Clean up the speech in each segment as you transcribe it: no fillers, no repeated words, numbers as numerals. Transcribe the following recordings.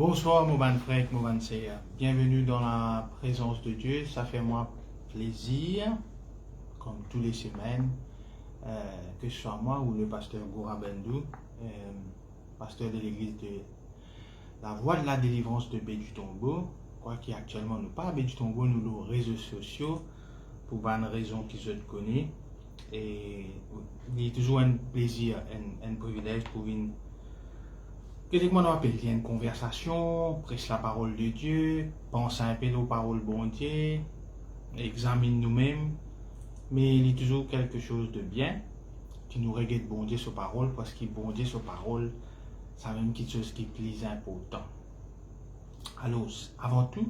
Bonsoir, mon bon frère, mon bon sœur. Bienvenue dans la présence de Dieu. Ça fait moi plaisir, comme toutes les semaines, que ce soit moi ou le pasteur Goura Bendou, pasteur de l'église de la Voie de la Délivrance de Bédu-Tombo, quoi qui actuellement nous pas à Bédu-Tombo, nous nos réseaux sociaux, pour une raison qu'ils se connaissent. Et il est toujours un plaisir, un privilège pour une que moi appelle une conversation, prêche la parole de Dieu, pense un peu aux paroles bon Dieu, examine nous-mêmes, mais il y a toujours quelque chose de bien qui nous regarde bon Dieu sur parole, parce que bon Dieu sur parole, c'est même quelque chose qui est plus important. Alors, avant tout,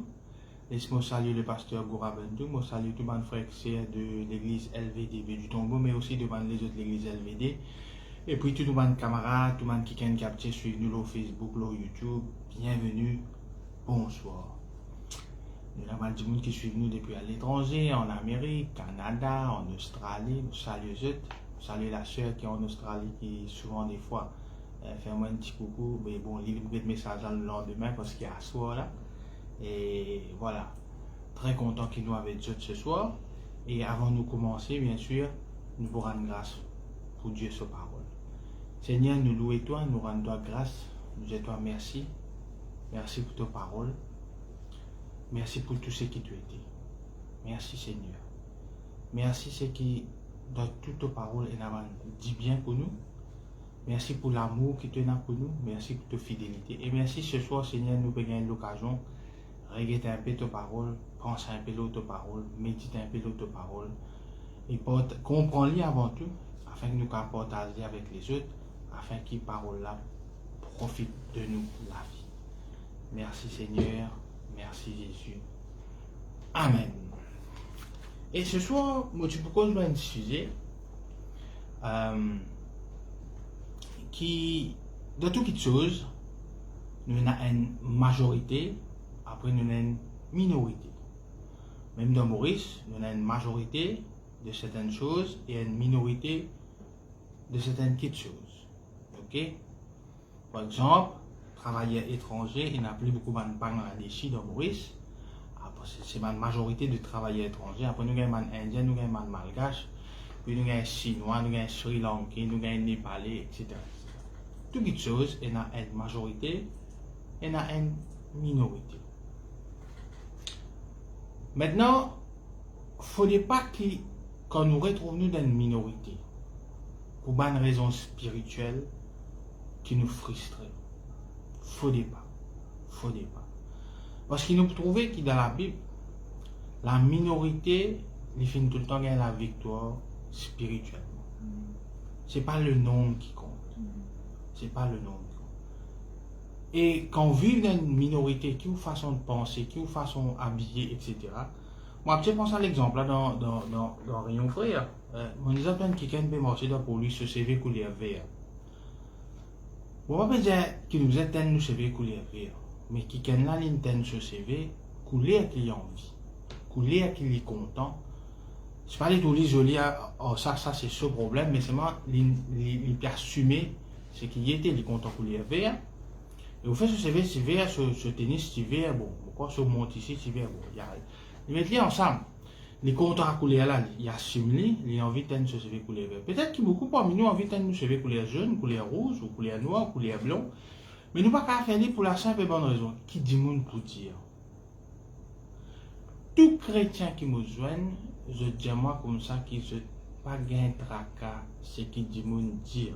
laisse-moi saluer le pasteur Goura Bendou, moi salue tout le monde frère de l'église LVD du Tombeau, mais aussi devant les autres l'église LVD. Et puis tout le monde camarade, tout le monde qui a capté, suivez-nous sur Facebook, sur YouTube, bienvenue, bonsoir. Nous avons du monde qui suit nous depuis à l'étranger, en Amérique, Canada, en Australie. Nous saluons eux. Nous saluons la soeur qui est en Australie, qui souvent des fois fait moi un petit coucou, mais bon, il livre de message le lendemain parce qu'il y a un soir là. Et voilà, très content qu'il nous avec eux ce soir. Et avant de commencer, bien sûr, nous vous rendons grâce pour Dieu sa parole. Seigneur, nous louons toi, nous rendons toi grâce, nous disons toi merci. Merci pour ta parole. Merci pour tout ce qui tu été. Merci Seigneur. Merci ce qui, dans toute ta parole, dit bien pour nous. Merci pour l'amour que tu as pour nous. Merci pour ta fidélité. Et merci ce soir, Seigneur, nous pouvons gagner l'occasion de regarder un peu ta parole, penser un peu l'autre parole, méditer un peu l'autre parole. Et comprendre-les avant tout, afin que nous puissions partager avec les autres, afin que ces paroles-là profitent de nous la vie. Merci Seigneur, merci Jésus. Amen. Et ce soir, moi, je propose un sujet qui, de toutes choses, nous avons une majorité, après nous avons une minorité. Même dans Maurice, nous avons une majorité de certaines choses et une minorité de certaines petites choses. Ok? Par exemple, travailleurs étrangers, il n'y a plus beaucoup de Bangladeshi dans Maurice. C'est une majorité de travailleurs étrangers. Après, nous avons des Indiens, nous avons des Malgaches, puis nous avons des Chinois, nous avons des Sri Lankais, nous avons des Népalais, etc. Toutes les choses, il y a une majorité et il y a une minorité. Maintenant, il ne faudrait pas que quand nous retrouvons dans une minorité, pour une raison spirituelle qui nous frustrait. Faudrait pas. Parce qu'il nous trouvait que dans la Bible, la minorité, il finit tout le temps gagner la victoire spirituellement. Ce n'est pas le nombre qui compte. Et quand on vit dans une minorité, qui a une façon de penser, qui a une façon d'habiller, etc. Moi, je pense à l'exemple là dans Rayon Frère. On dit à quelqu'un qui marcher pour lui ce CV couleur vert. On va pas dire qu'il nous est nous CV couleur vert, mais quelqu'un là l'interne ce CV couleur qu'il a envie, couleur qu'il est content. C'est pas du tout l'isolé, oh ça c'est ce problème, mais c'est moi il peut assumer ce qu'il était, il est content couleur vert. Et vous faites ce CV, c'est vert, ce tennis, c'est vert, bon, pourquoi ce monte ici, c'est vert, bon, ils mettent les ensemble. Les comptes à couleur là, il y a simili, il y a envie de se CV couleur vert. Peut-être qu'il y a beaucoup parmi nous envie de nous CV couleur jaune, couleur rouge, ou couleur noire, ou couleur blanc. Mais nous ne pouvons pas faire pour la simple et bonne raison. Qui dit monde pour dire? Tout chrétien qui me joigne, je dis moi comme ça, qui ne pas gain tracas, ce qui dit monde dire.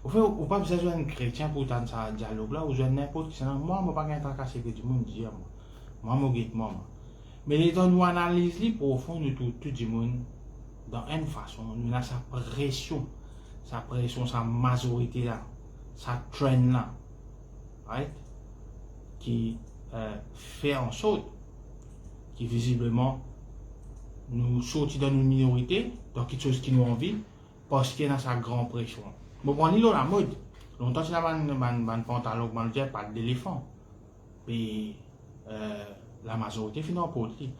Au fait, on pas besoin d'un chrétien pour entendre ce dialogue là, ou n'importe qui. Moi, je ne pas gain tracas, ce que dit monde dire. Moi, je guette moi. Mais les gens nous analysent profond de tout le monde dans une façon. Nous avons sa pression, sa majorité là, sa trend là, right? Qui fait en sorte qui visiblement nous sortit dans une minorité, dans quelque chose qui nous envie, parce qu'il y a sa grande pression. Bon, on est dans la mode. Longtemps, c'est un pantalon, pas d'éléphant. Puis, la majorité finit en politique.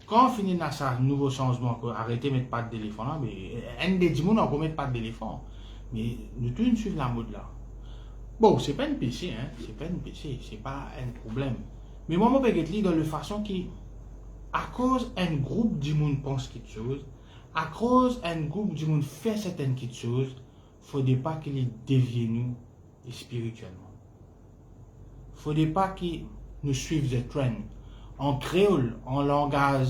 Quand on finit dans ce nouveau changement, arrêtez de mettre pas d'éléphant là, mais un des gens on ne mettre pas d'éléphant. Mais nous tous suivons la mode là. Bon, c'est pas un péché, hein. C'est pas un péché, c'est pas un problème. Mais moi, je peux être dans la façon qui, à cause un groupe du monde pense quelque chose, à cause un groupe du monde fait certaines quelque chose, faudrait pas qu'il dévie nous spirituellement. Faudrait pas qu'il nous suive le trend. En créole, en langage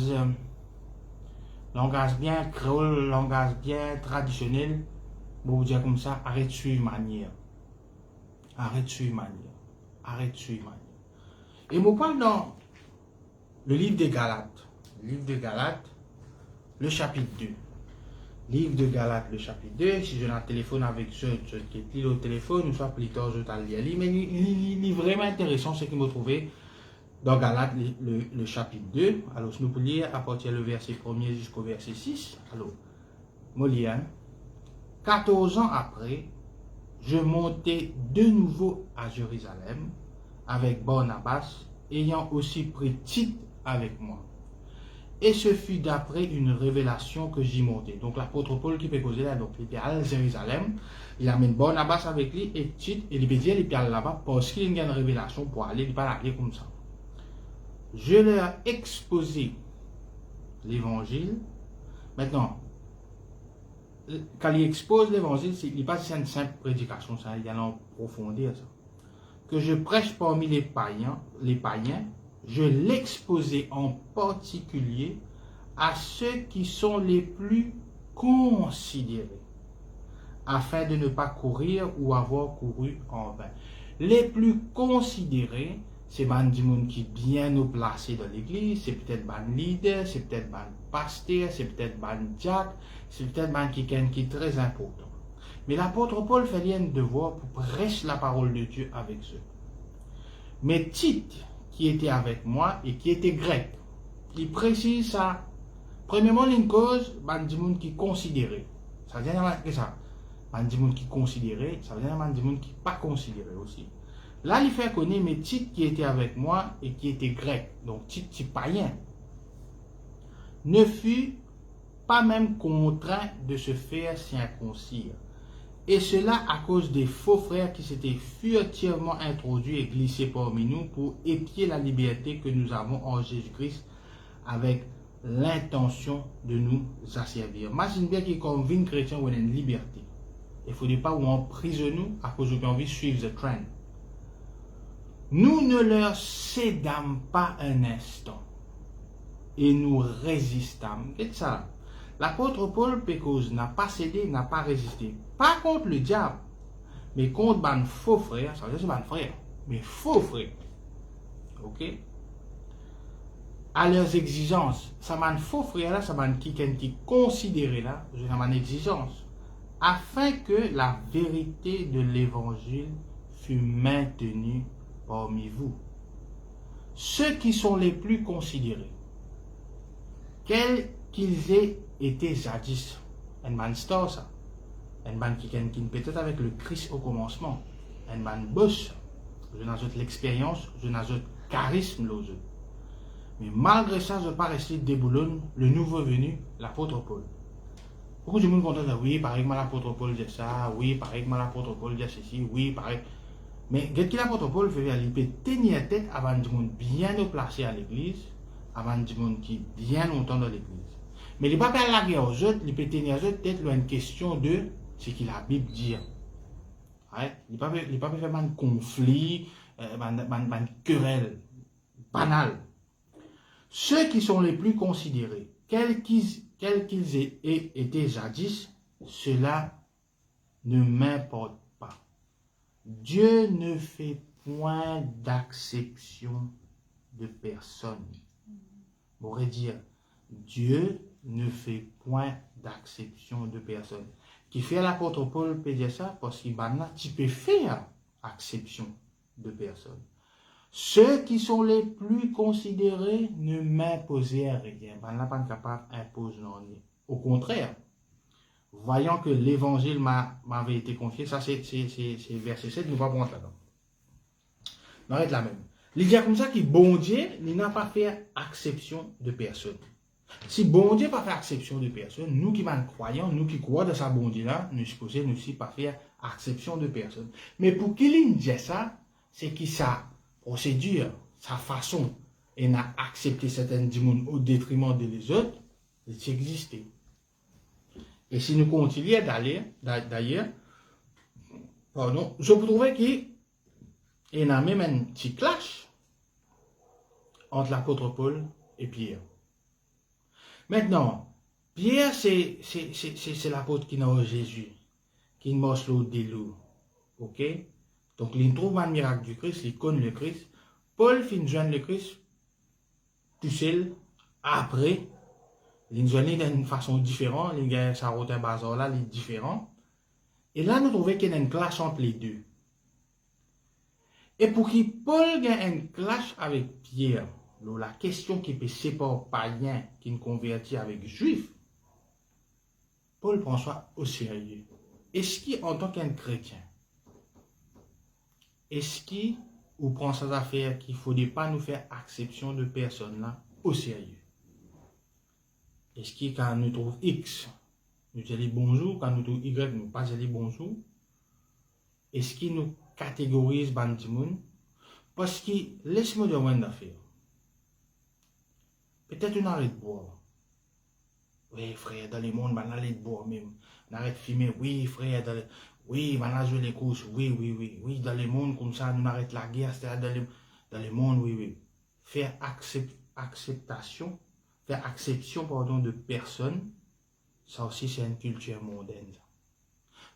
bien créole, langage bien traditionnel, pour vous dire comme ça, arrête de suivre manière. Arrête de suivre manière. Arrête de suivre manière. Et moi, parle dans le livre de Galates. Le livre de Galates, le chapitre 2. Livre de Galates, le chapitre 2. Si j'ai un téléphone avec ceux qui est au téléphone, soit plus tard, je t'en lis. Mais il est vraiment intéressant ce qu'il m'a trouvé dans Galates, le chapitre 2. Alors, nous pouvons lire à partir du verset 1er jusqu'au verset 6. Alors, moi, lis, 14 ans après, je montai de nouveau à Jérusalem avec Barnabas, ayant aussi pris Tite avec moi. Et ce fut d'après une révélation que j'y montais. Donc l'apôtre Paul qui peut causer là, donc il était à Jérusalem, il amène Barnabas avec lui et Tite, et il peut dire il est là-bas parce qu'il y a une révélation pour aller, il ne peut pas aller comme ça. Je leur ai exposé l'évangile. Maintenant, quand il expose l'évangile, il n'est pas une simple prédication, ça, il y a en profondeur ça. Que je prêche parmi les païens, je l'exposais en particulier à ceux qui sont les plus considérés, afin de ne pas courir ou avoir couru en vain. Les plus considérés, c'est des gens qui sont bien nous placés dans l'église, c'est peut-être des leader, c'est peut-être des pasteur, c'est peut-être des diacre, c'est peut-être des qui est très important. Mais l'apôtre Paul fait un devoir pour prêcher la parole de Dieu avec eux. Mais Tite, qui était avec moi et qui était grec, il précise ça. Premièrement, une cause, des gens qui considéraient. Ça veut dire que ça. Des gens qui considéraient, ça veut dire des gens qui pas considérés aussi. Là, il fait connaître, mais Tite qui était avec moi et qui était grec, donc Tite, c'est païen, ne fut pas même contraint de se faire circoncire. Et cela à cause des faux frères qui s'étaient furtivement introduits et glissés parmi nous pour épier la liberté que nous avons en Jésus-Christ avec l'intention de nous asservir. Imagine bien qu'il convainc les chrétiens qu'on a une liberté. Il ne faudrait pas qu'on emprisonne nous à cause qu'on a envie de suivre le trend. Nous ne leur cédâmes pas un instant et nous résistâmes. Qu'est-ce que ça? L'apôtre Paul Pécose n'a pas cédé, n'a pas résisté. Pas contre le diable, mais contre ban faux frères. Ça veut dire c'est ban frère, mais faux frères. Ok? À leurs exigences. Ça ban faux frère là, ça ban qui considéré là, j'ai une exigence. Afin que la vérité de l'évangile fût maintenue parmi vous. Ceux qui sont les plus considérés, quels qu'ils aient été jadis, un man star ça, un man qui peut-être avec le Christ au commencement, un man boss, je n'ajoute l'expérience, je n'ajoute charisme l'autre. Mais malgré ça, je ne vais pas rester déboulonne le nouveau venu, l'apôtre Paul. Beaucoup de monde content de oui, pareil que l'apôtre Paul dit ça, oui, pareil que l'apôtre Paul dit ceci, oui, pareil. Mais qu'est-ce que l'apôtre Paul fait? Il peut tenir tête avant du monde bien placé à l'église, avant du monde qui est bien longtemps dans l'église. Mais il ne peut pas faire la guerre aux autres, il peut tenir aux autres tête une question de ce que la Bible dit. Ouais? Il ne peut pas faire un conflit, une querelle banale. Ceux qui sont les plus considérés, quels qu'ils aient été jadis, cela ne m'importe pas. Dieu ne fait point d'acception de personne. On pourrait dire, Dieu ne fait point d'acception de personne. Qui fait l'apôtre Paul peut dire ça parce qu'il tu peux faire acception de personne. Ceux qui sont les plus considérés ne m'imposaient rien. Ben là, pas capable d'imposer non. Au contraire, voyant que l'évangile m'avait été confié, ça c'est verset 7, nous ne va pas rentrer là-dedans. On arrête là même. Il dit comme ça que bon Dieu n'a pas fait acception de personne. Si bon Dieu n'a pas fait acception de personne, nous qui sommes croyants, nous qui croyons dans sa bon Dieu là, nous supposons nous aussi pas faire acception de personne. Mais pour qu'il dise ça, c'est que sa procédure, sa façon, et n'a accepté certaines gens au détriment des autres, il existait. Et si nous continuons d'ailleurs, pardon, je trouve qu'il y a même un petit clash entre l'apôtre Paul et Pierre. Maintenant, Pierre, c'est l'apôtre qui n'a Jésus, qui marche l'eau des loups. Ok? Donc, il trouve un miracle du Christ, il connaît le Christ. Paul finit joindre le Christ tout seul, après. Il joint d'une façon différente, il a sa route à bazar là, il est différent. Et là, nous trouvons qu'il y a une clash entre les deux. Et pour qu'il Paul ait un clash avec Pierre, la question qui peut séparer païen qui ne convertit avec juif, Paul prend ça au sérieux. Est-ce qu'en tant qu'un chrétien, est-ce qu'il prend ces affaires qu'il ne faudrait pas nous faire acception de personnes là au sérieux? Est-ce que quand nous trouvons X, nous disons bonjour, quand nous trouvons Y, nous ne pas dire bonjour? Est-ce qu'il nous catégorise Bantimoun? Parce que, laisse-moi dire une affaire. Peut-être on arrête de boire. Oui, frère, dans le monde, on arrête de boire même. On arrête de fumer. Oui, frère, oui, on a joué les courses. Oui, dans le monde, comme ça, on arrête la guerre. C'est-à-dire dans le monde, oui. Faire acception, pardon, de personnes, ça aussi, c'est une culture mondaine.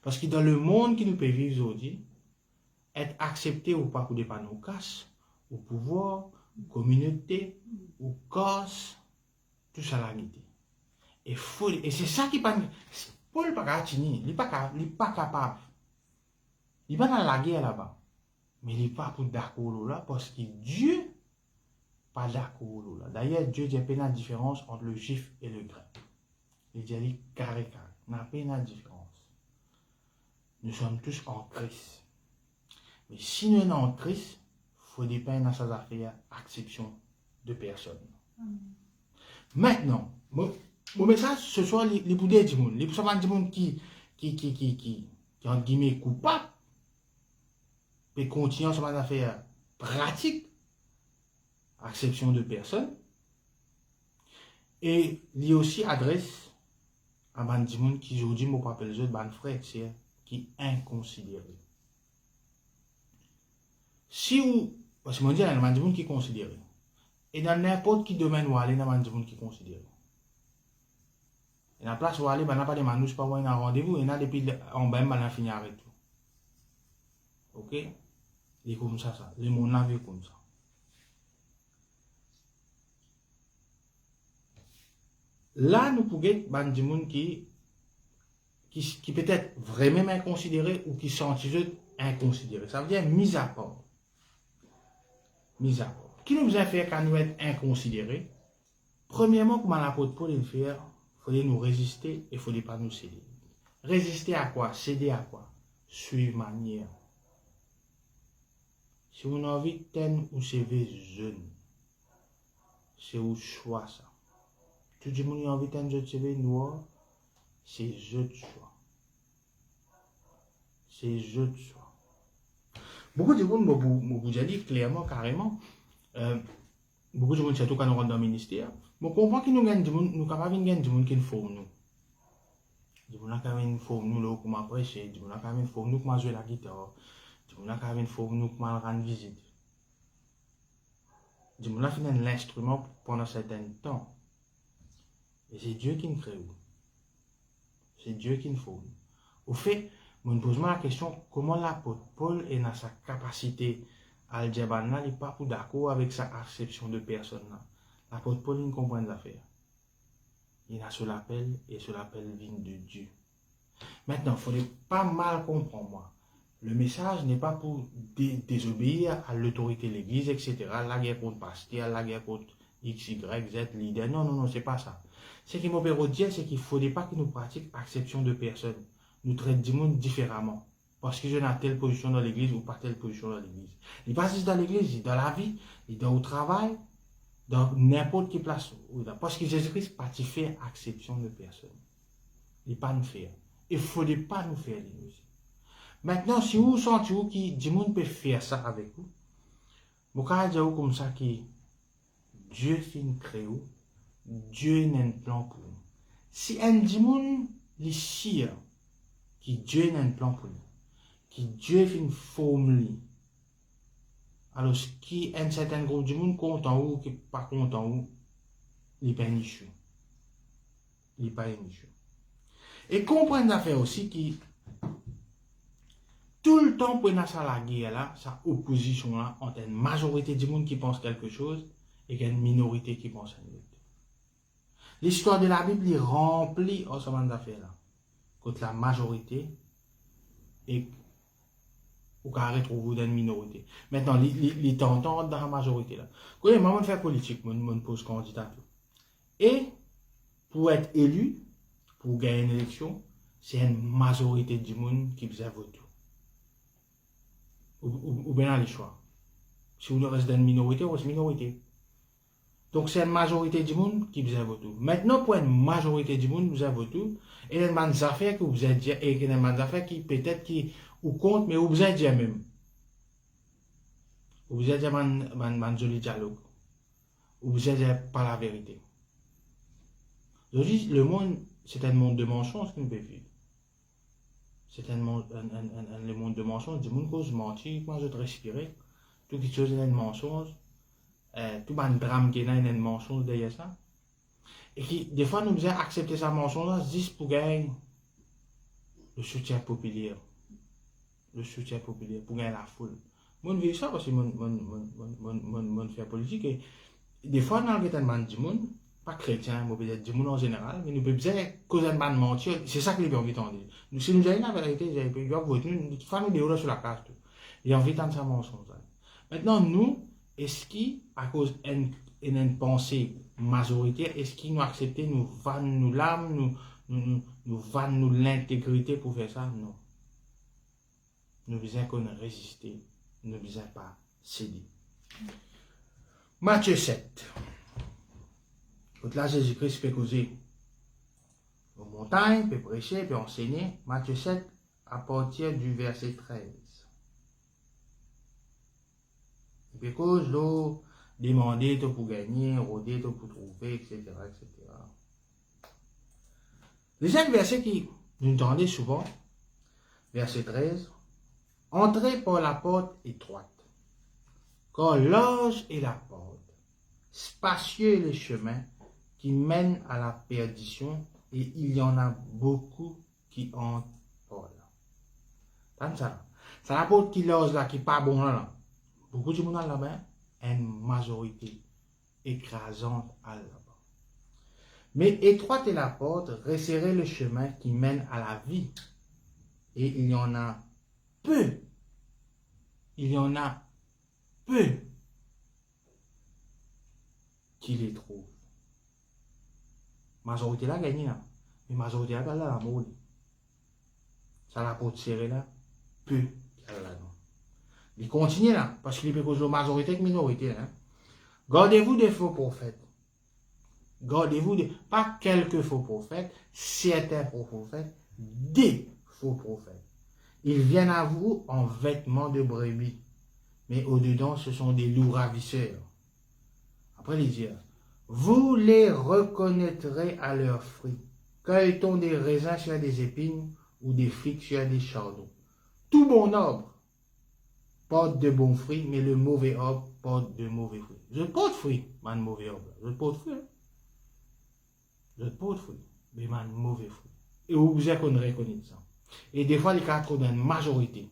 Parce que dans le monde qui nous peut vivre aujourd'hui, être accepté ou pas pour des panneaux casse, au pouvoir, ou communauté, ou cause, tout ça la guidé. Et c'est ça qui pas Paul pas capable, il n'est pas capable. Il va dans la guerre là-bas. Mais il n'est pas pour d'accord là parce que Dieu pas d'accord là. D'ailleurs, Dieu dit pas la différence entre le juif et le grec. Il dit carré. N'a pas la différence. Nous sommes tous en Christ. Mais si nous sommes en Christ, il faut dépendre dans ces affaires acception de personne. Maintenant, mon message ce soir, les boudets du monde, les gens qui entre guillemets coupables, et continuent sur des affaires pratiques, acception de personne, et il aussi adresse à des gens qui aujourd'hui me rappellent les autres, des frères qui inconsidérés. Si vous, parce que je dis, il y a des gens qui considèrent. Et dans n'importe quel domaine où aller, il y a des gens qui considèrent. Et dans la place où aller, il n'y a pas de manouches, pas un rendez-vous, et il y a depuis en bas, il y a fini avec tout. Ok? Et comme ça, les monde la vie comme ça. Là, nous pouvons des gens qui peut-être vraiment inconsidérés ou qui sont inconsidérés. Ça veut dire mis à part. Mis à part. Qui nous a fait quand nous être inconsidérés? Premièrement, comme l'apôtre Paul le fait, il fallait nous résister et il ne fallait pas nous céder. Résister à quoi? Céder à quoi? Suivre manière. Si vous avez envie de tenir ou CV jeune, c'est au choix ça. Tout le monde a envie de tenir CV noir, c'est jeu de choix. C'est jeu de choix. Beaucoup de gens m'ont dit clairement, carrément, beaucoup de gens, surtout quand on rentre dans le ministère, je comprends que nous sommes capables de gagner des gens qui nous forment nous. Des gens qui nous forment nous pour prêcher, des gens qui nous forment nous pour jouer la guitare, des gens qui nous forment nous pour rendre visite. Des gens qui font l'instrument pendant un certain temps. Et c'est Dieu qui nous crée. C'est Dieu qui nous forme. Au fait, je me pose la question, comment l'apôtre Paul est dans sa capacité à le dire, il n'est pas pour d'accord avec sa acception de personne. L'apôtre Paul, il ne comprend pas affaires. Il a ce l'appel et ce l'appel vient de Dieu. Maintenant, il ne faudrait pas mal comprendre moi. Le message n'est pas pour désobéir à l'autorité de l'Église, etc. La guerre contre pasteur, la guerre contre X, Y, Z, leader. Non, c'est pas ça. Ce qui m'a dire, c'est qu'il ne faudrait pas que nous pratiquions acception de personne. Nous traitons du monde différemment. Parce que je n'ai telle position dans l'église ou pas telle position dans l'église. Il n'est pas juste dans l'église, il est dans la vie, il est dans le travail, dans n'importe quelle place. Parce que Jésus-Christ n'a pas fait acception de personne. Il n'est pas nous faire. Il ne faudrait pas nous faire aussi. Maintenant, si vous sentez que du monde peut faire ça avec vous, vous pouvez dire comme ça que Dieu fait créer, Dieu n'a un plan pour nous. Si un du monde les chire, que Dieu n'a un plan pour nous, que Dieu fait une formule, alors qui un certain groupe du monde content ou qui pas content ou, il pas nicheux. Il pas nicheux. Et comprenez l'affaire aussi que tout le temps pour nous la guerre là, sa opposition là, entre une majorité du monde qui pense quelque chose et une minorité qui pense une autre. L'histoire de la Bible est remplie en ce moment d'affaires là, contre la majorité et ou qu'à retrouver dans une minorité. Maintenant, les tentants dans la majorité là. Quand il y a un moment de faire politique, mon pose candidature. Et pour être élu, pour gagner une élection, c'est une majorité du monde qui vous a voté. Ou bien les choix. Si vous restez dans une minorité, vous êtes minorité. Donc c'est une majorité du monde qui vous a voté. Maintenant, pour une majorité du monde qui vous a voté, il y a des affaires que vous avez dit, et il y a des affaires qui peut-être qui ou compte, mais vous avez dit même. Vous avez dit un joli dialogue. Vous avez dit pas la vérité. Aujourd'hui, le monde, c'est un monde de mensonges que nous vivons. C'est un monde de mensonges, du monde cause mentir, moi je te respirer, tout quelque chose est un mensonge, tout un drame qui est un mensonge derrière ça. Et qui, des fois, nous devons accepter ça mensonge juste pour gagner le soutien populaire. Le soutien populaire, pour gagner la foule. Moi, je vis ça parce que je fais politique et des fois, nous avons du monde, pas chrétien, mais peut-être du monde en général, mais nous pouvons dire que nous avons mentir, c'est ça que les envie d'entendre. Si nous avons la vérité, nous avons voté, nous famille sur la case. Ils ont envie d'entendre ça mensonge. Maintenant, nous, est-ce qu'à cause d'une pensée majoritaire, est-ce qu'ils nous acceptent, nous vannes nous l'âme, nous vannes nous l'intégrité pour faire ça? Non. Nous besoin qu'on résister, nous besoin pas céder. Matthieu 7. Donc là, Jésus-Christ peut causer aux montagnes, peut prêcher, peut enseigner. Matthieu 7, à partir du verset 13. Il peut causer l'eau, demander pour gagner, rôder pour trouver, etc., etc. Deuxième verset qui nous entendez souvent, verset 13. Entrez par la porte étroite, car large est la porte, spacieux est le chemin qui mène à la perdition, et il y en a beaucoup qui entrent par là. Tant ça. C'est la porte qui large là, qui n'est pas bon là. Beaucoup de monde là-bas, une majorité écrasante à là-bas. Mais étroite est la porte, resserrez le chemin qui mène à la vie, et il y en a peu. Il y en a peu qui les trouvent. Majorité là gagne là. Mais majorité là la mode. Ça la porte serrée là, peu là. Il continue là, parce qu'il peut causer majorité que minorité là. Gardez-vous des faux prophètes. Gardez-vous pas quelques faux prophètes, certains faux prophètes, des faux prophètes. Ils viennent à vous en vêtements de brebis, mais au-dedans, ce sont des loups ravisseurs. Après les dire, vous les reconnaîtrez à leurs fruits. Cueille-t-on des raisins sur des épines ou des figues sur des chardons? Tout bon arbre porte de bons fruits, mais le mauvais arbre porte de mauvais fruits. Je porte fruits, mais un mauvais arbre. Je porte fruits. Je porte fruits, mais un mauvais fruits. Et vous vous reconnaissez ça. Et des fois, les cas trop dans une majorité.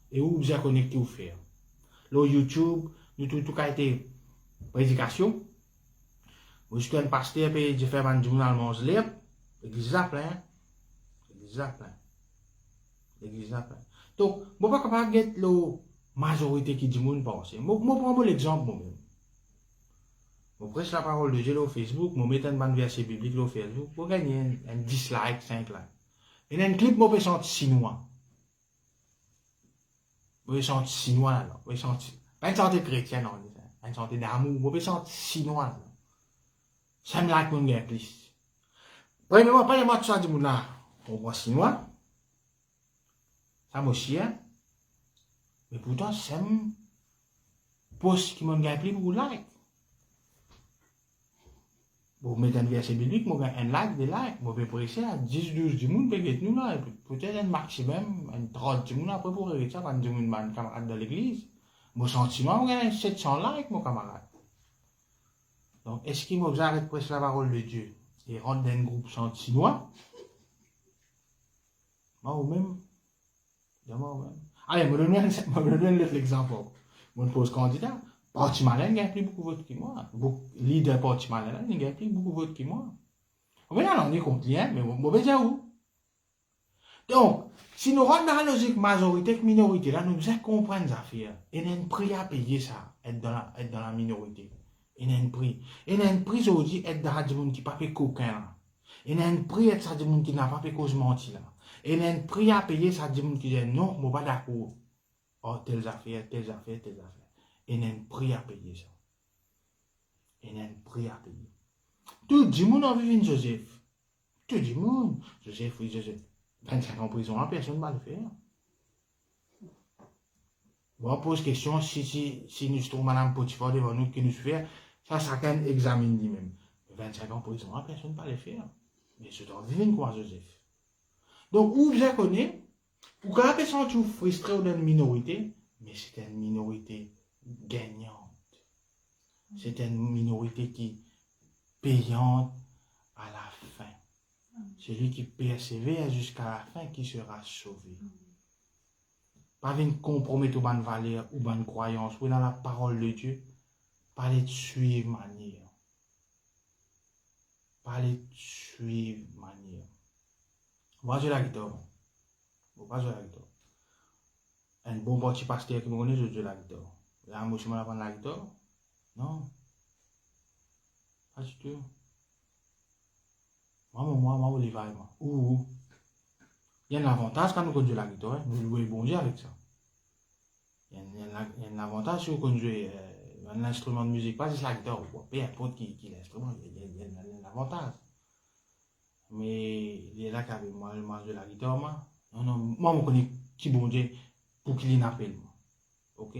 Et vous vous connecté au faire. Là, YouTube, nous tout a été prédication. Vous êtes un pasteur, puis je fais un journal mange libre. L'église a plein. L'église a plein. L'église a plein. Donc, je ne suis pas capable de get la majorité qui dit monde pense. Je prends l'exemple moi-même. Je prêche la parole de Dieu sur Facebook, je mets un verset biblique sur Facebook, pour gagner un 10 likes, 5 likes. Et dans un clip, je peux sentir chinois. Je peux sentir chinois là. Je peux sentir, pas une santé chrétienne, non. Une santé d'amour, je peux sentir chinois là. Ça me like mon gars plus. Premièrement, pas les mots de ça du monde là. On voit chinois. Ça m'a chien. Mais pourtant, c'est un post qui m'a gagné pour like. Vous mettez un verset biblique, moi, un like, des likes. Moi, je peux presser à 10, 12 du monde, peut-être nous là. Peut-être un maximum, un 30 du monde après pour réussir ça, 20 du monde, mon camarade de l'église. Mon sentiment, moi, j'ai 700 likes, mon camarade. Donc, est-ce qu'il vous arrête de presser la parole de Dieu et rentre dans un groupe chinois? Moi, ou même. Moi, même. Allez, je me donne l'exemple. Je pose candidat. Parti malin gagne plus beaucoup de votes que moi. Leader parti malin, il gagne plus beaucoup de votes que moi. On va aller compte, mais je vais où? Donc, si nous rentrons dans la logique majorité et minorité, là, nous devons comprendre les affaires. Et nous avons un prix à payer ça, être dans la minorité. Et nous avons un prix. Et nous avons un prix aujourd'hui, être dans la monde qui n'a pas fait coquin là. Et nous avons un prix, être dans la monde qui n'a pas fait cause menti là. Et nous avons un prix à payer ça, des monde qui dit non, je ne suis pas d'accord. Oh, telles affaires, telles affaires, telles affaires. Et nous avons un prix à payer ça. Et nous avons un prix à payer. Tout le monde a vu Joseph. Tout le monde. Joseph, oui, Joseph. 25 ans en prison, personne ne va le faire. On pose question si nous trouvons Mme Potiphar devant nous qui nous fait, ça sera un examen lui-même. 25 ans en prison, personne ne va le faire. Mais je dois vivre quoi, Joseph. Donc, où vous connaissez, pour que la personne soit frustrée ou dans une minorité, mais c'est une minorité gagnante. C'est une minorité qui est payante à la fin. Celui qui persévère jusqu'à la fin qui sera sauvé. Pas venir compromettre bonne valeur ou bonne croyance ou dans la parole de Dieu. Pas les suivre manière. Pas les suivre manière. Moi, je la guitare. Moi, je la guitare. Un bon petit pasteur qui me connaît, je la guitare. Là, moi, je me la prends la guitare. Non. Pas du tout. Moi, les vailles, moi. Il y a un avantage quand nous conduisons la guitare, nous jouons bon Dieu avec ça. Il y a un avantage si vous conduisez un instrument de musique, pas juste la guitare, peu importe qui est l'instrument, il y a un avantage. Mais il est là qu'avec moi, je mange de la guitare, moi. Non, moi, je connais qui bon Dieu pour qu'il l'appelle, moi. Ok?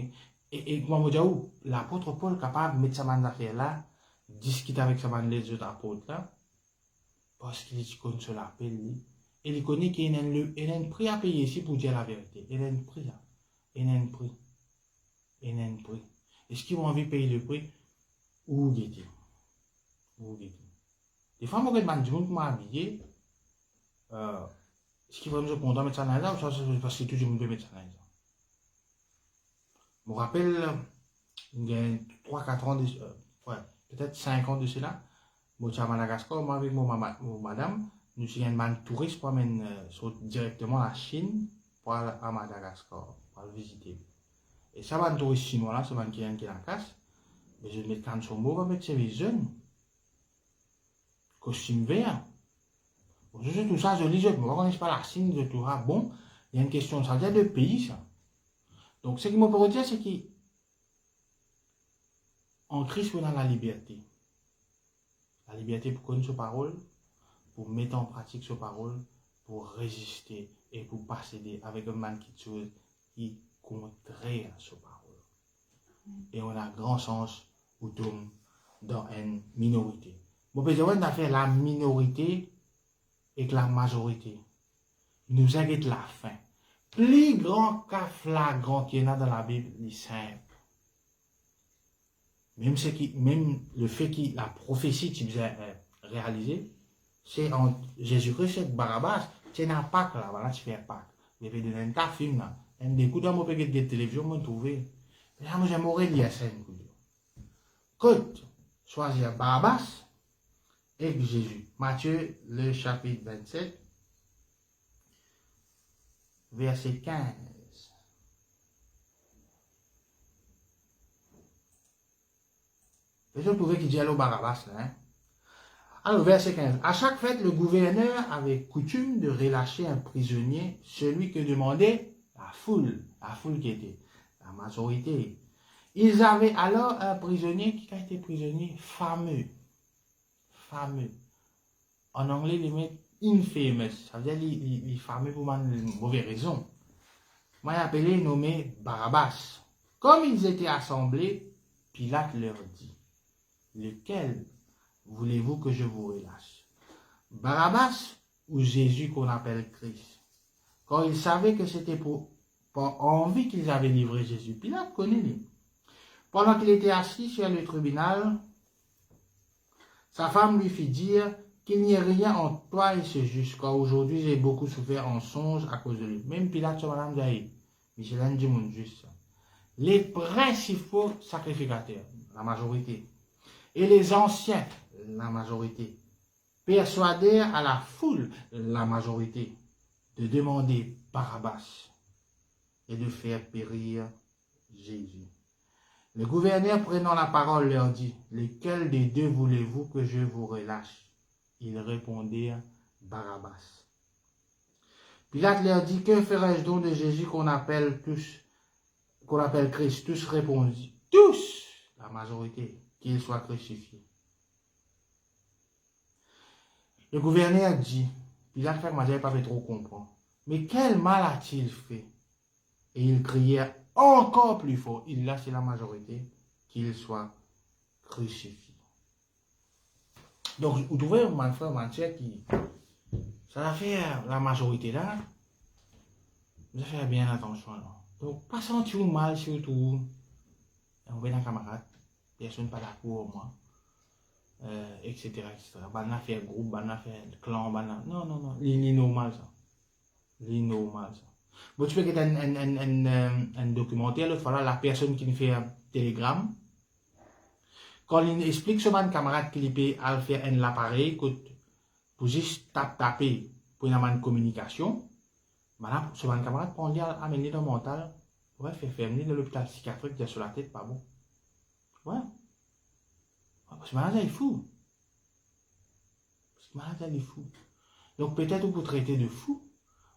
Et moi, je dis, l'apôtre Paul est capable de mettre sa main d'affaires là, discuter avec sa main les autres apôtres là, parce qu'il connaît sur l'appel, et il connaît qu'il y a un prix à payer ici pour dire la vérité. Il y a un prix là. Il y a un prix. Il y a un prix. Est-ce qu'ils ont envie de payer le prix? Ou guetter? Des fois, moi, quand je dis que je m'habille, est-ce qu'ils vont me content de mettre ça dans la ou parce que tout le monde peut mettre ça dans la. Je me rappelle, il y a 3-4 ans, peut-être 5 ans de cela, je suis à Madagascar, moi avec mon madame, nous sommes un touriste pour amener directement à Chine pour aller à Madagascar, pour le visiter. Et ça va un touriste chinois là, c'est un qui est en casse. Mais je vais mettre quand son mot, je vais mettre ses jeunes. Costume vert. Bon, je sais tout ça, je lis, je ne connais pas la Chine, je trouve bon. Il y a une question, ça vient de pays ça. Donc ce qui me peut dire, c'est qu'en Christ, on a la liberté. La liberté pour connaître ses paroles, pour mettre en pratique ses paroles, pour résister et pour pas céder avec un man qui est contraire à ses paroles. Et on a grand sens où tombe dans une minorité. Bon, on a fait la minorité et la majorité. Nous inquiète la fin. Plus grand qu'un flagrant qu'il y en a dans la Bible, c'est simple. Même le fait que la prophétie qui vous a réalisée, c'est en Jésus-Christ et Barabbas, c'est un Pâques là, voilà, tu fais un Pâques. Mais il y a un film là, un des coups dans mon paquet de télévision, je trouvé. Mais là, moi, j'aimerais lire ça une coup. Côte, choisir Barabbas et Jésus. Matthieu, le chapitre 27, verset 15. Je trouvais qu'il dit allô Barabbas là. Hein? Alors, verset 15. À chaque fête, le gouverneur avait coutume de relâcher un prisonnier, celui que demandait la foule qui était la majorité. Ils avaient alors un prisonnier qui a été prisonnier fameux. En anglais, ils mettent infamous. Ça veut dire les fameux pour une mauvaise raison. Moi, appelé nommé Barabbas. Comme ils étaient assemblés, Pilate leur dit, lequel voulez-vous que je vous relâche? Barabbas ou Jésus qu'on appelle Christ? Quand il savait que c'était pour envie qu'ils avaient livré Jésus. Pilate connaît-les. Pendant qu'il était assis sur le tribunal, sa femme lui fit dire qu'il n'y ait rien entre toi et ce juge, car aujourd'hui j'ai beaucoup souffert en songe à cause de lui. Même Pilate, sur madame Jaï, Michelin dit mon juste. Les principaux sacrificateurs, la majorité, et les anciens, la majorité, persuadèrent à la foule, la majorité, de demander Barabbas et de faire périr Jésus. Le gouverneur prenant la parole leur dit, lequel des deux voulez-vous que je vous relâche? Ils répondirent, Barabbas. Pilate leur dit, que ferais-je donc de Jésus qu'on appelle Christ? Tous répondirent, tous, la majorité, qu'il soit crucifié. Le gouverneur dit, Pilate fait que j'avais pas fait trop comprendre, mais quel mal a-t-il fait? Et ils crièrent encore plus fort, là c'est la majorité, qu'il soit crucifié. Donc, vous trouvez, mon frère, mon frère, qui, ça va faire la majorité là, vous allez faire bien attention là. Donc, pas sentir mal surtout, on va dans camarade, personne pas d'accord moi, etc. etc. On a fait groupe, on a fait clan, non, c'est normal ça. C'est normal ça. Bon, tu peux que un documentaire, l'autre fois là, la personne qui nous fait un télégramme, quand il explique sur un camarade qu'il peut faire un appareil, pour juste taper pour une communication, maintenant, sur un camarade, pour lui amener dans le mental, ouais, faire fermer dans l'hôpital psychiatrique, sur la tête, pas bon. Ouais. Parce que maintenant, il est fou. Parce que maintenant, il est fou. Donc, peut-être vous traitez de fou,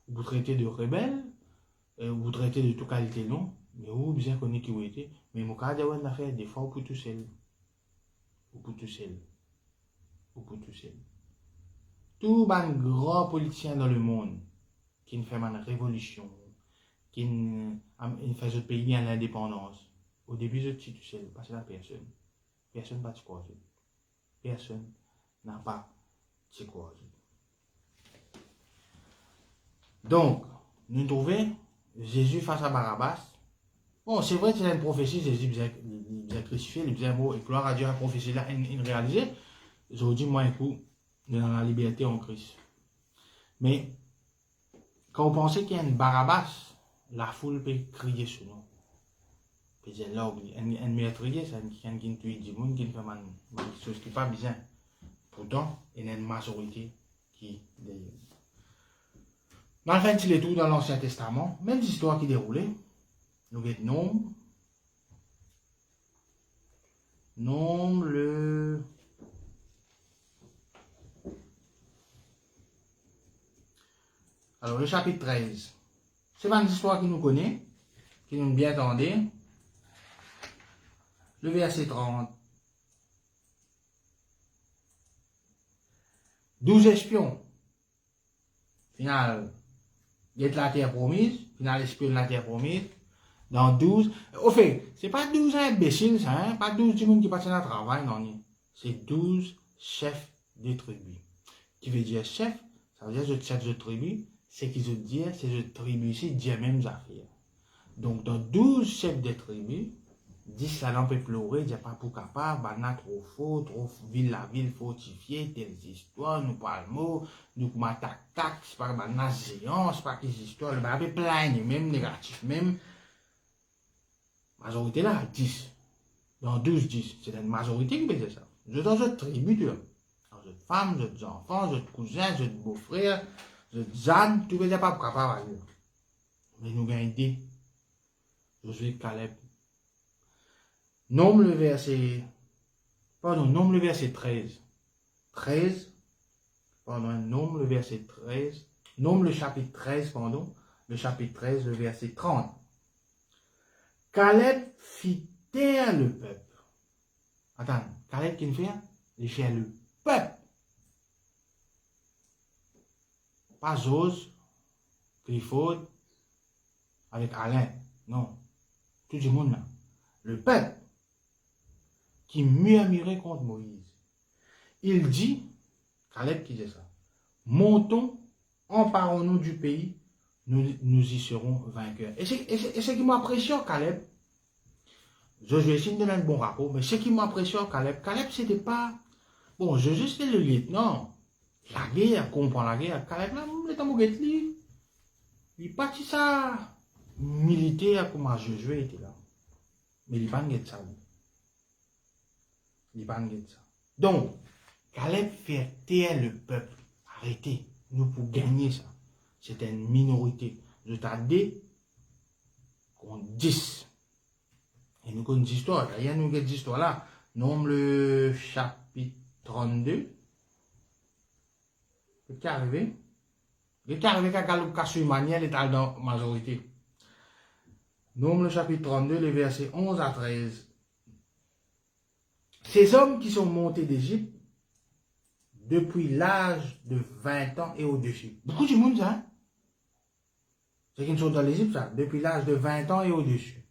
vous traitez de rebelle, vous traitez de toute qualité, non, mais vous bien connaissez qui vous êtes. Mais mon cas, on a fait des fois, vous tout seul. Vous tout seul. Vous tout seul. Tout les grands politiciens dans le monde qui ne fait une révolution, qui ne fait le pays à l'indépendance, au début, je suis tout seul, parce que la personne. Personne n'a pas de quoi. Personne n'a pas de quoi. Donc, nous trouvons Jésus face à Barabbas. Bon, c'est vrai que c'est une prophétie, Jésus bien crucifié, il bien beau, et gloire à Dieu, la prophétie là, il réalisé. Aujourd'hui, moi, écoute, nous sommes dans la liberté en Christ. Mais, quand vous pensez qu'il y a une Barabbas, la foule peut crier sur nous. Peut dire, là, un meurtrier, c'est quelqu'un qui tue du monde, qui fait des choses qui ne sont pas bien. Pourtant, il y a une majorité qui déroule. Dans le fin de tout dans l'Ancien Testament, même l'histoire qui déroulait, nous avons Nombre le... Alors, le chapitre 13. C'est une histoire qui nous connaît, qui nous bien entendait. Le verset 30. 12 espions. Final, il y a de la terre promise. Final, espion de la terre promise. Dans 12. Au fait, c'est pas 12 imbéciles, ça, hein? Pas 12 du monde qui passent dans le travail, non. C'est 12 chefs de tribu. Qui veut dire chef, ça veut dire je chef de tribu, c'est qui veut dire, c'est je tribu ici, dit les mêmes affaires. Donc, dans 12 chefs de tribu, 10 là, on peut pleurer, il n'y a pas pour capable, on a trop faux, trop la ville fortifiée, telles histoires, nous parlons, nous m'attaquons, c'est pas une géant, c'est pas qu'ils histoires, le bain plein, même négatif, même. Majorité là, 10. Dans 12, 10. C'est une majorité qui fait ça. Je dans une tribu, dans une femme, des enfants, des cousins, des beaux-frères, des ânes, tout le monde pas capable. Mais nous avons une idée. Josué Caleb. Nombre le verset 13. 13. Pardon, nombre le verset 13. Nombre le chapitre 13, pardon. Le chapitre 13, le verset 30. Caleb fit taire le peuple. Attends, Caleb qui fait? Il fait le peuple. Pas Jose, Clifford, avec Alain. Non. Tout le monde là. Le peuple qui murmurait contre Moïse. Il dit, Caleb qui dit ça, montons, emparons-nous du pays, nous y serons vainqueurs. Et ce qui m'impressionne, Caleb, Josué essaie de donner un bon rapport, mais ce qui m'impressionne, Caleb, c'était pas, bon, Josué c'était le lieutenant, la guerre, comprend la guerre, Caleb là, il est en il est parti ça, militaire comme Josué était là. Mais il n'est pas de ça. Il n'est pas de ça. Donc, Caleb fait taire le peuple. Arrêtez. Nous pour gagner ça. C'est une minorité. Je t'ai dit qu'on 10. Et nous avons une histoire. Il y a une histoire là. Nombre le chapitre 32. Qu'est-ce qui est arrivé? Qu'est-ce qui est arrivé quand Caleb a su manière est dans la majorité? Nombre le chapitre 32, les versets 11 à 13. Ces hommes qui sont montés d'Égypte depuis l'âge de 20 ans et au-dessus. Beaucoup de monde, ça. Ceux qui sont dans l'Égypte, ça. Depuis l'âge de 20 ans et au-dessus.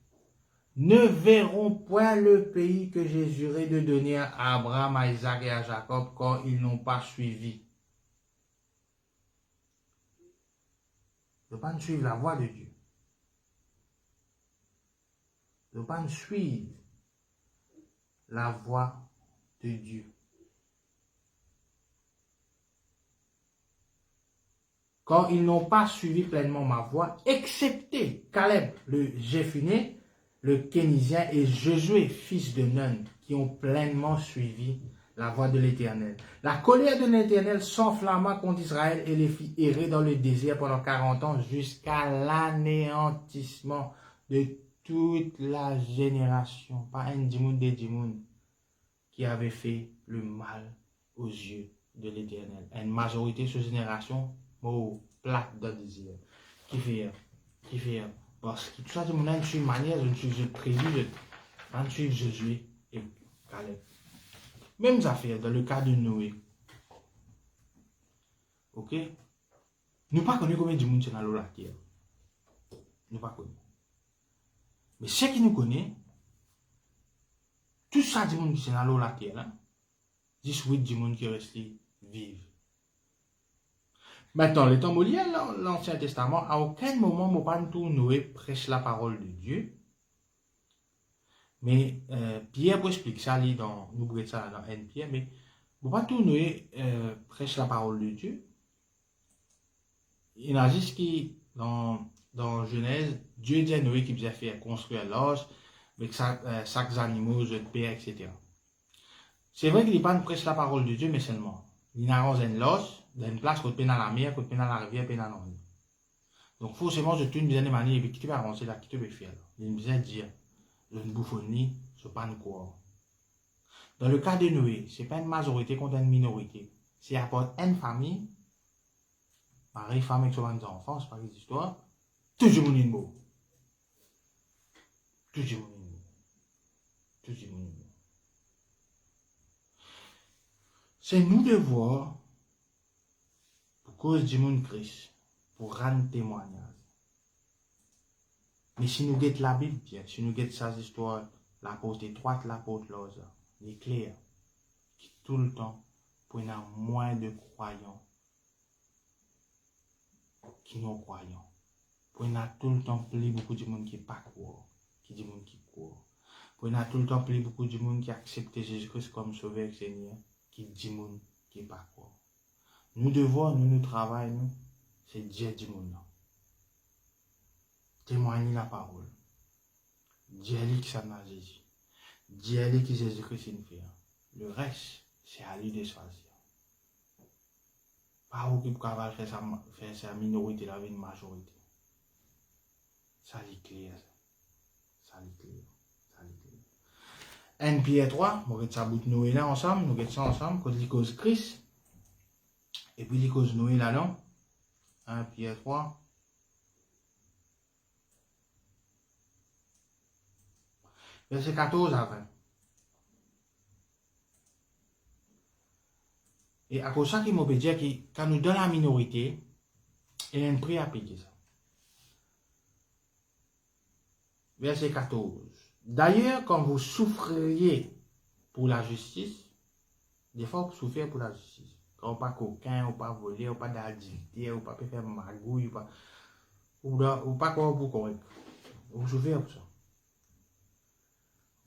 Ne verront point le pays que j'ai juré de donner à Abraham, à Isaac et à Jacob quand ils n'ont pas suivi. Ne pas suivre la voie de Dieu. Ne pas suivre la voie de Dieu. Quand ils n'ont pas suivi pleinement ma voie, excepté Caleb, le Jéphuné, le Kénisien et Josué, fils de Nun, qui ont pleinement suivi la voie de l'Éternel. La colère de l'Éternel s'enflamma contre Israël et les fit errer dans le désert pendant 40 ans jusqu'à l'anéantissement de toute la génération. Pas un dimoun des dimoun qui avait fait le mal aux yeux de l'Éternel. Une majorité de cette génération plate dans le désir. Qui fait, parce que tout ça, c'est mon âme, une manière, je prévu, je suis Josué et Caleb. Mêmes affaires dans le cas de Noé. Ok? Nous pas connu combien de monde c'est dans l'eau la terre. Nous pas connu. Mais ceux qui nous connaissent, tout ça, du monde qui c'est dans l'eau la terre, là, 18 du monde qui reste vivre. Maintenant, les temps liés à l'Ancien Testament, à aucun moment, mon pas Noé prêche la parole de Dieu. Mais Pierre vous explique ça, nous brûlons ça dans N. Pierre, mais mon pas Noé prêche la parole de Dieu. Il y a juste qui, dans Genèse, Dieu dit à Noé qu'il faisait faire construire l'arche avec chaque animaux, jeux de paix, etc. C'est vrai qu'il n'est pas une prêche la parole de Dieu, mais seulement. Il arrange une loge, dans une place côté dans la mer, côté dans la rivière, côté dans l'eau. Donc forcément, je tourne bien de manière, et qui te va avancer là, qui te va faire là. Il me disait dire, je ne bouffonne ni, je ne pas quoi. Dans le cas de Noé, ce n'est pas une majorité contre une minorité. C'est à part une famille, pareil, femme avec son enfants, c'est pas des histoires, toujours mon mot. Toujours mon mot. Toujours mon mot. C'est nous devoir, pour cause du monde Christ, pour rendre témoignage. Mais si nous guettons la Bible, bien, si nous guettons ces histoires, la porte étroite, la porte large, les clairs, qui tout le temps, pour y avoir moins de croyants qui non croyants. Pour y avoir tout le temps plus beaucoup de monde qui n'est pas croire, qui dit monde qui croit. Pour y avoir tout le temps plus beaucoup de monde qui accepte Jésus-Christ comme sauveur et Seigneur, qui dit monde qui n'est pas croire. Nous devons, nous travaillons, c'est Dieu du monde. Témoigner la parole. Dieu qui s'en a Jésus. Dieu qui Jésus-Christ nous fait. Le reste, c'est à lui de choisir. Pas où qui peut faire sa minorité, la une majorité. Ça est clair. Ça est clair. Ça est clair. 1 Pierre 3, nous avons ça bout de Noé là ensemble, nous avons ça ensemble, quand il cause Christ. Et puis il cause Noé là-dedans. 1 Pierre 3. Verset 14 à 20. Et à cause de ça, il m'a dire que quand nous dans la minorité, il y a un prix à payer ça. verset 14. D'ailleurs, quand vous souffriez pour la justice, des fois vous souffrez pour la justice. Quand vous pas coquin, ou pas voler, ou pas d'adultère, ou pas faire magouille, ou pas quoi vous correct. Vous souffrez pour ça.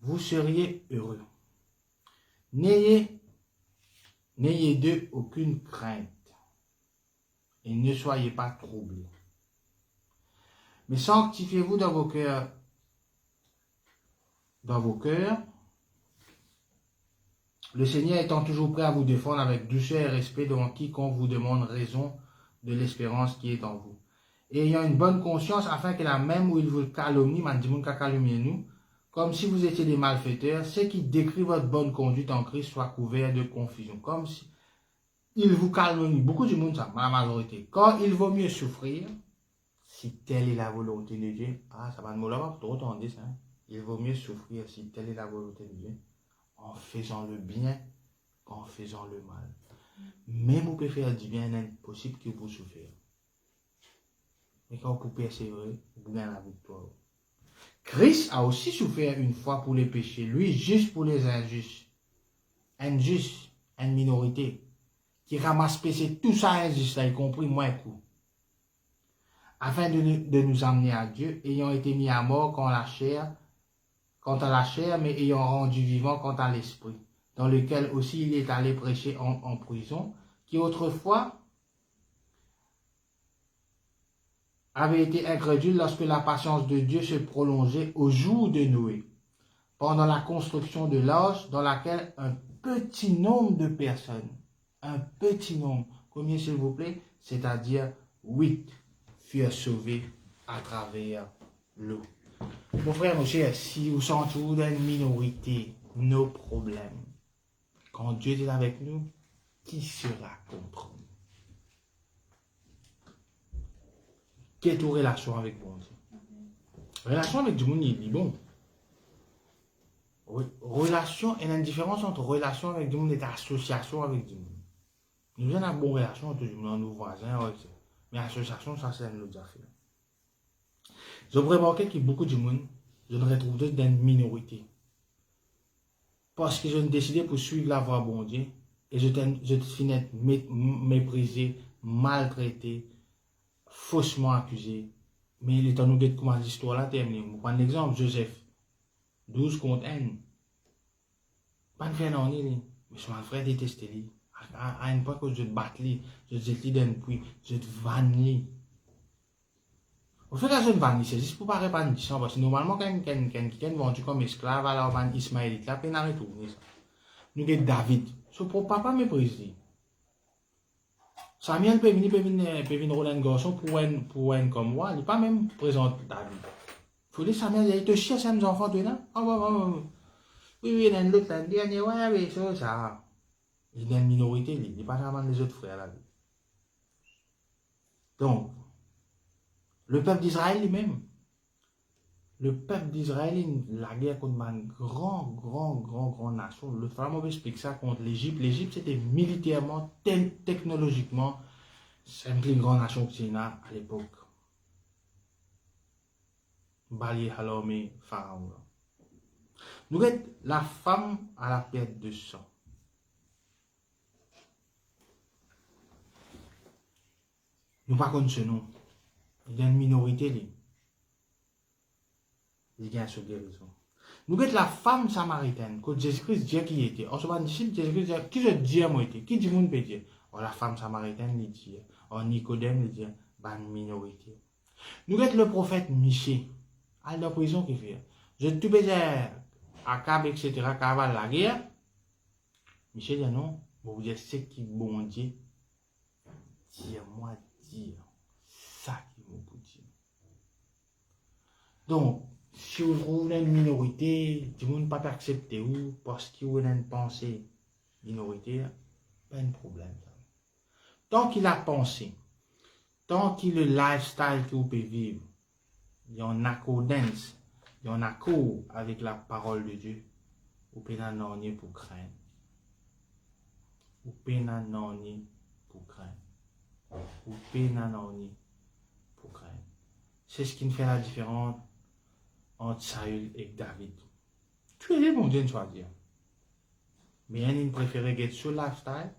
Vous seriez heureux. N'ayez d'eux aucune crainte et ne soyez pas troublés. Mais sanctifiez-vous dans vos cœurs, le Seigneur étant toujours prêt à vous défendre avec douceur et respect devant quiconque vous demande raison de l'espérance qui est en vous. Et ayant une bonne conscience afin que la même où il vous calomnie, nous, comme si vous étiez des malfaiteurs, ceux qui décrivent votre bonne conduite en Christ soient couverts de confusion. Comme si il vous calomnie. Beaucoup de monde, ça, la majorité. Quand il vaut mieux souffrir, si telle est la volonté de Dieu, ça va nous l'avoir trop entendu ça. Il vaut mieux souffrir si telle est la volonté de Dieu, en faisant le bien qu'en faisant le mal. Même vous pouvez faire du bien, il est impossible que vous souffriez. Mais quand vous persévérer, vous gagnez la victoire. Christ a aussi souffert une fois pour les péchés, lui juste pour les injustes. Injustes, une minorité, qui ramasse péché tout ça injuste, y compris moi et coup. Afin de nous amener à Dieu, ayant été mis à mort quant à la chair, mais ayant rendu vivant quant à l'esprit, dans lequel aussi il est allé prêcher en prison, qui autrefois avait été incrédule lorsque la patience de Dieu se prolongeait au jour de Noé, pendant la construction de l'arche dans laquelle un petit nombre de personnes, combien s'il vous plaît, c'est-à-dire 8, furent sauvés à travers l'eau. Mon frère, mon cher, si vous sentez dans une minorité, nos problèmes, quand Dieu est avec nous, qui sera contre nous? Quelle est ta relation avec bon Dieu? Relation avec du monde, il est bon. Relation, il y a une différence entre relation avec du monde et association avec du monde. Nous avons une bonne relation entre nos voisins, mais association, ça c'est une autre affaire. Je remarque que beaucoup de monde, je me retrouve dans une minorité. Parce que je me décidé pour suivre la voie bon Dieu, et je finis méprisé, maltraité, faussement accusé. Mais il est temps de comment l'histoire là termine. Je prends un exemple, Joseph. 12 contre 1. Pas de faire non, mais son frère détestait lui. À une point que je te batte lui, je te dis d'un puits, je te vanne lui. Au fait, là, je ne vanne, c'est juste pour pas répandre ça, parce que normalement, quand quelqu'un vendu comme esclave, alors van Ismaélite, la peine à retourner ça. Nous avons David. Ce pour papa mépriser. Samuel peut venir rouler un garçon pour un comme moi, il n'est pas même présent David. Il faut dire Samuel, il te chie à mes enfants, tu es là? Oui, il y a l'autre, la dernière, ouais, ça. Il est une minorité, il n'est pas vraiment les autres frères là. Donc, le peuple d'Israël lui-même, la guerre contre une grande nation. Le fameux explique ça contre l'Égypte. L'Égypte, c'était militairement, technologiquement, c'est une plus grande nation que c'est à l'époque. Bali à l'armée pharaon. Nous avons la femme à la perte de sang. Nous ne connaissons pas ce nom. Il y a une minorité. Il y a une guérison. Nous avons la femme samaritaine, que Jésus-Christ dit qui était. On se demande ici, Jésus-Christ dit, qui je dis à moi était? Qui dit mon peut dire? La femme samaritaine, il dit. Nicodème, il dit, une minorité. Nous avons le prophète Michée, à la prison qui fait. Je te dire, à Cab, etc., cavale la guerre. Michée dit non, vous dire ce qui bon Dieu. Dire-moi, dire ça qui vous dire. Donc, si vous trouvez une minorité, du monde pas accepter ou parce qu'il y a une pensée minoritaire, pas de problème. Tant qu'il a pensé, tant qu'il le lifestyle que vous pouvez vivre, il y a en accordance, il y a en accord avec la parole de Dieu, vous pouvez n'en pour craindre. Vous pouvez n'en pour craindre. Vous pouvez n'en pour craindre. C'est ce qui fait la différence entre Saül et David. Tous les deux, mon Dieu, choisir. Mais il préférait get sur lifestyle.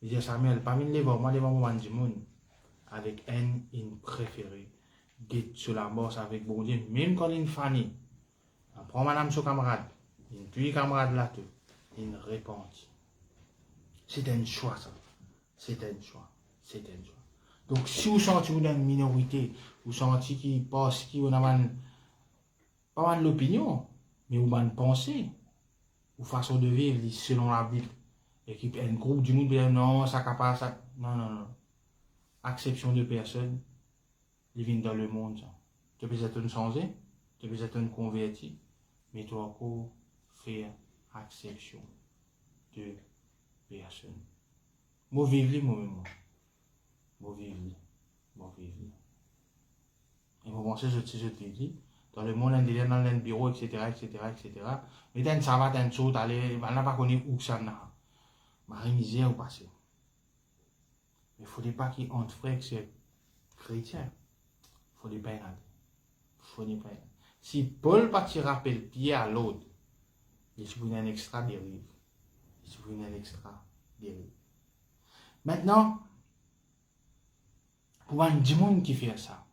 Il dit Samuel, parmi les voix, moi, les voix, avec un, il préférait get sur la bosse avec bon Dieu, même quand il Fanny. On prend madame son camarade, il tue camarade là tout, il répondit. C'est un choix, ça. C'est un choix. C'est un choix. Donc, si vous sentez une minorité, vous sentez qui passe, qui vous n'avez pas l'opinion, mais vous avez une pensée, ou façon de vivre selon la Bible, et qui un groupe du monde dit non, ça ne pas ça. Non, non, non. Acception de personnes, ils viennent dans le monde. Tu peux être changé, tu peux être converti, mais tu dois encore faire acception de personnes. Moi, vivre, moi-même. Moi, vivre. Moi, vivre. Et moi, penser, je te dis, dans le monde, dans le bureau, etc., etc., etc., mais dans ça va, dans saut, aller, on n'a pas connu où ça n'a. Marie misère ou passé. Mais il ne faudrait pas qu'il entre frères que c'est chrétien. Il ne faudrait pas y aller. Il faudrait pas y aller. Si Paul pas te rappelle pied à l'autre, il se un extra dérive. Il se un extra dérive. Maintenant, pour un monde qui fait ça,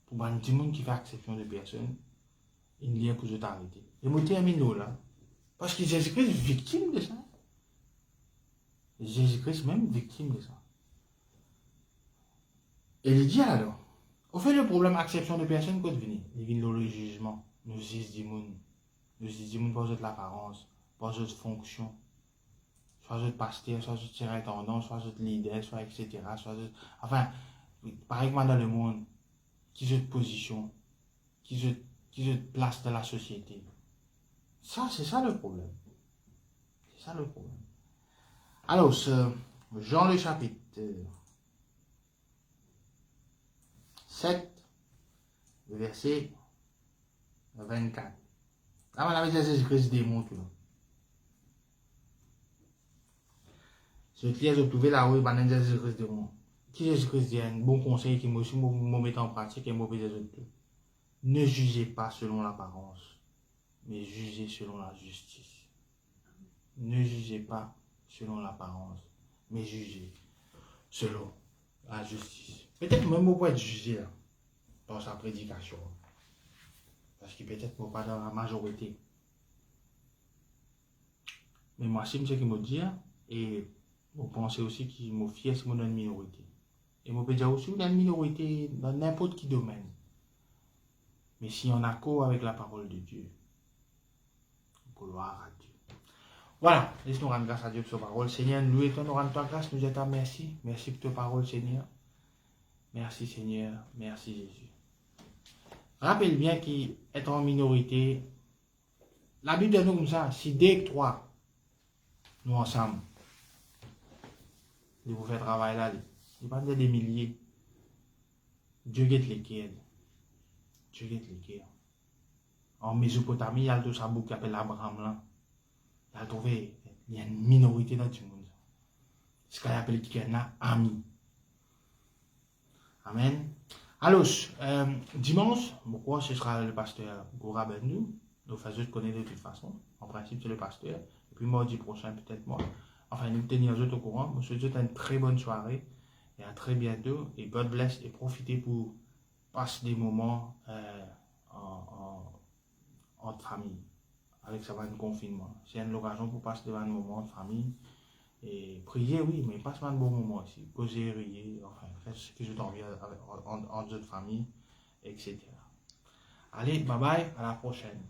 pour un monde qui fait acception de personnes, il y a pour t'arrêter. Et moi, termine là. Parce que Jésus-Christ est victime de ça. Jésus-Christ est même victime de ça. Et il dit alors, au fait, le problème acception de personnes, quand venir, il vient dans le jugement. Nous jugeons du monde. Nous jugeons du monde par votre l'apparence, par votre fonction. Soit votre pasteur, soit votre surintendant, soit votre leader, soit etc. Soit votre... Enfin, pareil que dans le monde, qui est votre position, qui est votre place dans la société. Ça, c'est ça le problème. C'est ça le problème. Alors, Jean le chapitre 7, le verset 24. Là, on avait Jésus-Christ démontre. Je te laisse trouver la rue, on Jésus-Christ démontre. Qui Jésus-Christ dit un bon conseil qui me met en pratique et mauvais des autres. Ne jugez pas selon l'apparence, mais jugez selon la justice. Ne jugez pas selon l'apparence, mais jugez selon la justice. Peut-être même vous pouvez être jugé là, par sa prédication. Parce que peut-être pas dans la majorité. Mais moi, c'est ce qu'il me dit, et vous pensez aussi qu'il me fier si dans une minorité. Et je peux dire aussi dans une minorité dans n'importe quel domaine. Mais si on a accord avec la parole de Dieu, gloire à Dieu. Voilà, laisse-nous rendre grâce à Dieu pour sa parole. Seigneur, nous nous rendons ta grâce, nous disons merci. Merci pour ta parole, Seigneur. Merci, Seigneur. Merci, Jésus. Rappelle bien qu'être en minorité, la Bible dit comme ça, si deux que trois, nous ensemble, vous faites travail là, il n'y a pas des milliers. Dieu guette les cœurs. Dieu guette les cœurs. En Mésopotamie, il y a tout ça qui appelle Abraham là. Il a trouvé, il y a une minorité dans le monde. Ce qu'il appelle qui est un ami. Amen. Alors, dimanche, pourquoi ce sera le pasteur Goura Bendou. Nous faisons connaître de toute façon. En principe, c'est le pasteur. Et puis, mardi prochain, peut-être moi. Enfin, nous tenir au courant. Je vous souhaite une très bonne soirée. Et à très bientôt. Et God bless. Et profitez pour passer des moments en famille. Avec ça, un confinement. C'est une occasion pour passer un moment de famille. Et prier, oui, mais pas seulement un bon moment aussi. Causer, rier, enfin, faire ce que je t'en envie en notre famille, etc. Allez, bye bye, à la prochaine.